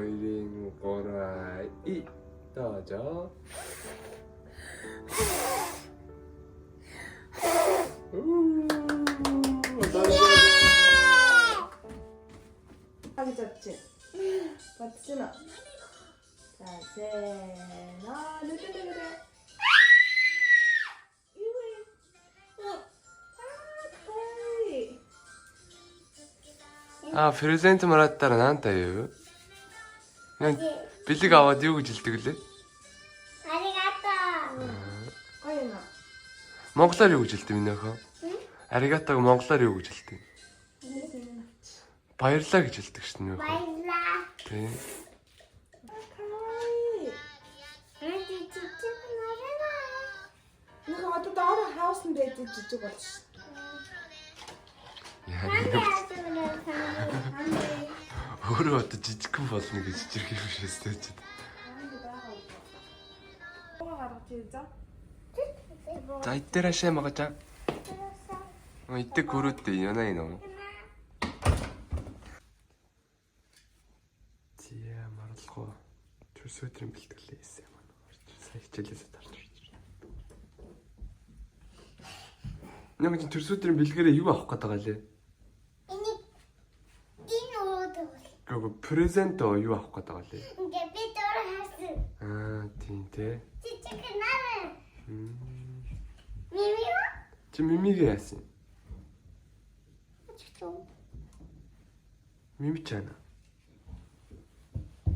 소이링 고라이 떠져. 하기 잡지? 맞지나? 자, 세나 그래. 아, 프레젠트 말았다라 나한테言う? 그냥 빌리가 аваад юу гэж хэлдэг лээ? 아리가또. 아이나. Монголоор юу гэж хэлдэг минь охоо? Аригатог монголоор юу гэж хэлдэг? Баярлалаа гэж хэлдэг шин нөхөө. 바일라. Тий. 아기 진짜 말해라. 이거 어떤 다른 하우스인데 찌찌찌 같이. Яа. 안돼 안돼 안돼. Өөрөө одоо жижигхэн болно гэж жиргэх биш өстэй ч. 뭐가 가르치자? За 이때라시아 먹자. 이때 고르때 연아이 너무. Тиа марлахгүй төрс өдрийн бэлтгэлээ хийсэн юм аа. Сая хичээлээсээ тарж ирж байна. Нэг чинь төрс өдрийн бэлгээрээ юу авах гээд байгаа лээ? 그거 프레젠트 юу авах гээд байгаа лээ? 이제 비토라스. Аа тийм те. 진짜 나는. 미미와? Чи мимигээ яасан? 어쩌죠? Мими чана.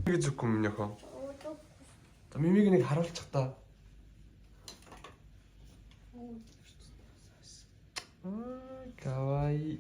Мимиг зүггүй минь яхаа. 어쩌? За мимиг нэг харуулчих та. Кавай.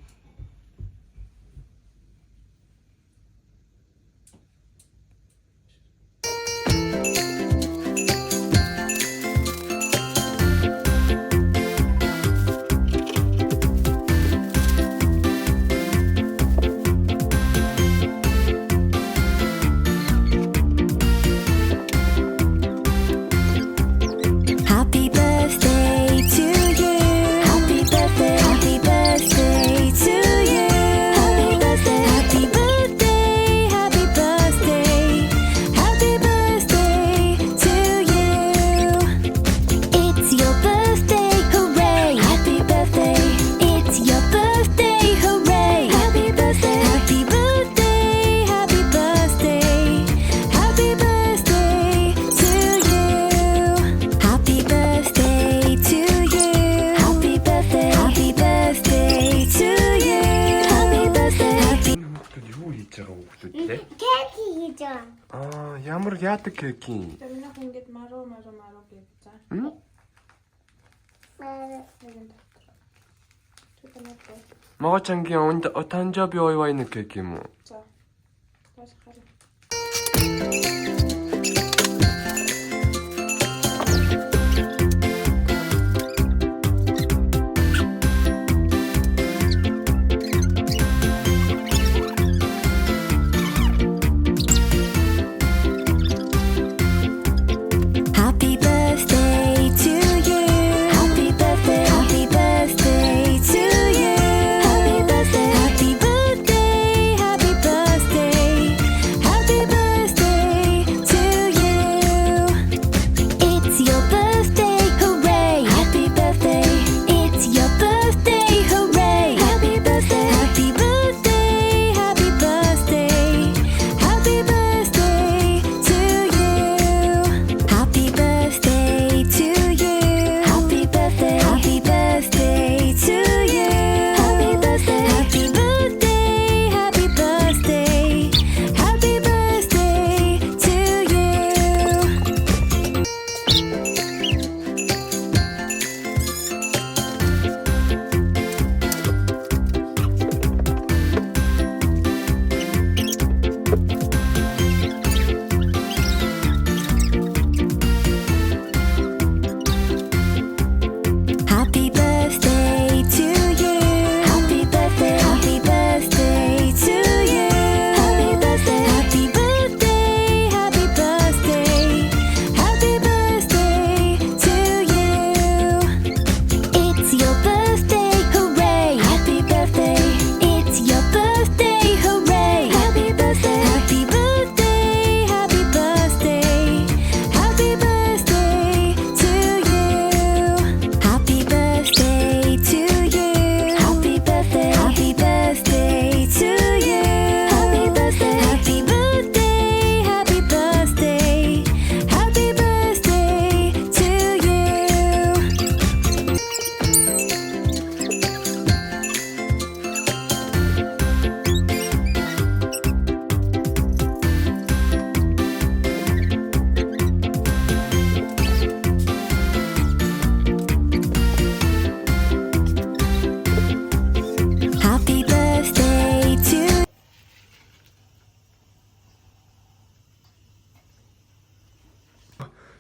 Happy birthday to you. Happy birthday. Happy birthday to you. Happy birthday. Happy birthday. Happy birthday. Happy birthday to you. It's your birthday, hooray! Happy birthday. It's your birthday, hooray! Happy birthday. Happy birthday. Happy birthday. Happy birthday to you. Happy birthday to you. Happy birthday. Happy birthday to you. Happy birthday. Happy Хүүхдүүд юу хийж байгаа хүүхдүүд лээ? 케이크이죠. Аа, ямар яадаг кейк юм? 맨날 공깃 마로 개자. 응? 말. 초콜릿. 마가짱기야誕生日 お祝いのケーキも. 자, 다시 가자. Happy birthday to you. Happy birthday. Happy birthday to you. Happy birthday. Happy birthday. Happy birthday. Happy birthday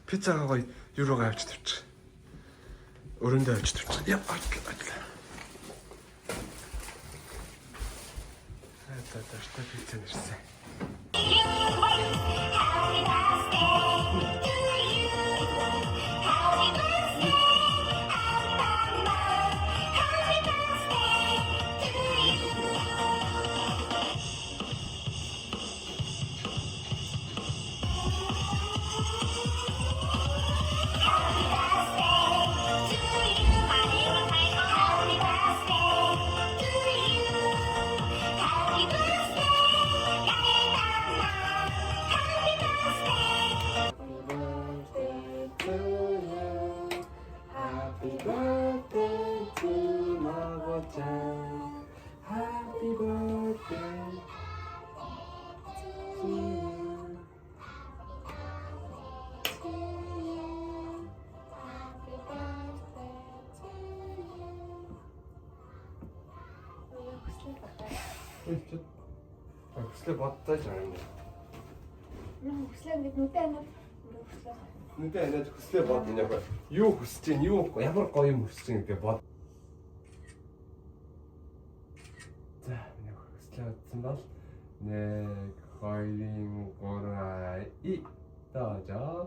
Пиццагаа гоё юу руугаа авч тавьчих. Өрөөндөө авч тавьчих. Яа, ажил. Та пицца нэрсэн. Хүслээ боддоо ч юм. Хүслээ нэг нүдэ анаад хүслээ. Нүдэ анаад хүслээ бодно яг. Юу хүсэж чинь, ямар гоё юм хүсэж чинь гэдэг бод. За, яг хүслээ бодсон бол 1 2 3 и таажа.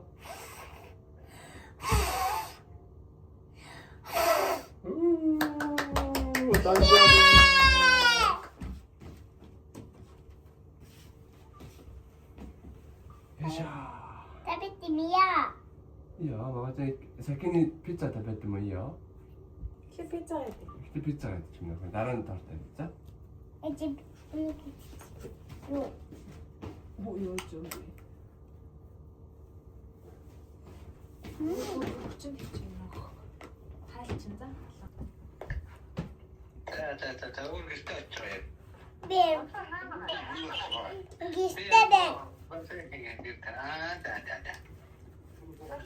Табитимия. Яа, багажаа сакины пицца тавьдаг юм яа. Чи пицца яа. Ихтэй пицца гэдэг юм байна. Дараа нь торт пицца. Эцэг юу? Юу юм бэ? Хүчин нөх. Хайлчин за. Та үргэлжлээ очоо. Би. Гистэдэ.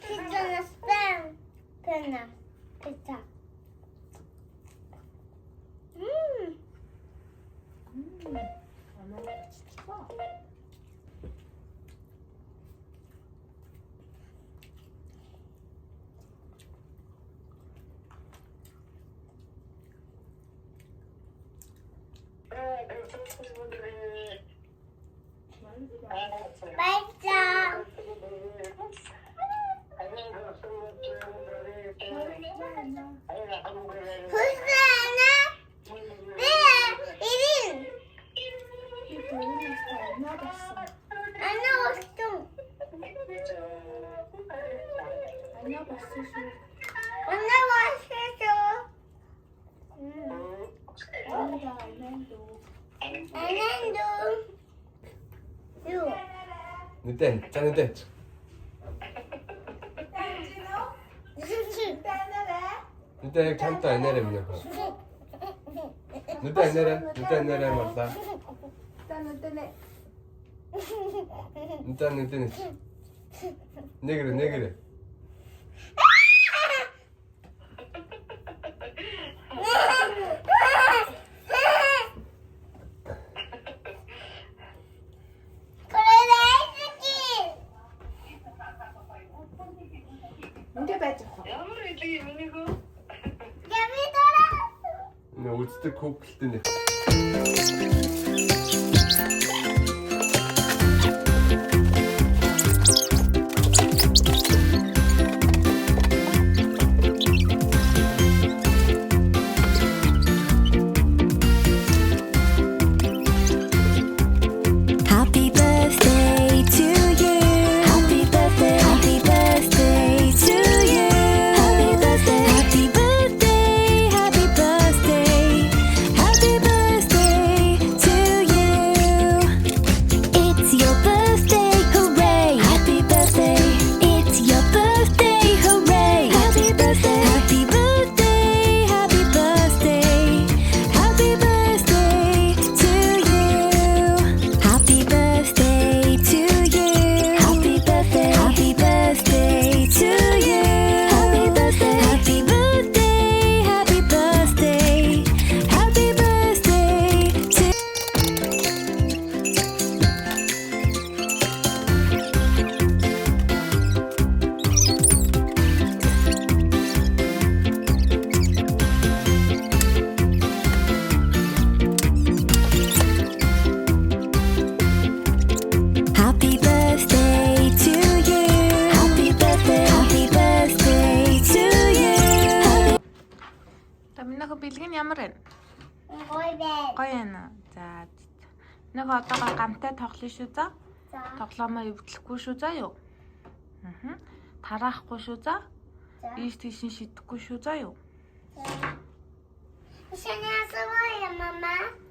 Пицца на спен. Пицца. Пицца. Хуснана. Ирин. Она устал. Она 왔어. 안난도. 유. Нүдэ, за нүдэ. Нүдэ яг чамтай анаарай минь яа. Нүдэ анаарай марлаа. Нүдэ. Нэгэр. Нүдэ байж байгаа. Үздэг хүүхэлтэй нэ. Happy birthday to you. Happy birthday. Happy birthday to you. Happy birthday. Happy birthday. Happy birthday. Happy birthday to ямар байна? Гоё байна. Гоё байна. За. Нэг одоогоо гамтай тоглоно шүү за. За. Тоглоомоо эвдлэхгүй шүү за юу? Аа. Тараахгүй шүү за. Ийш тийш шидэхгүй шүү за юу? Сейчас я мама.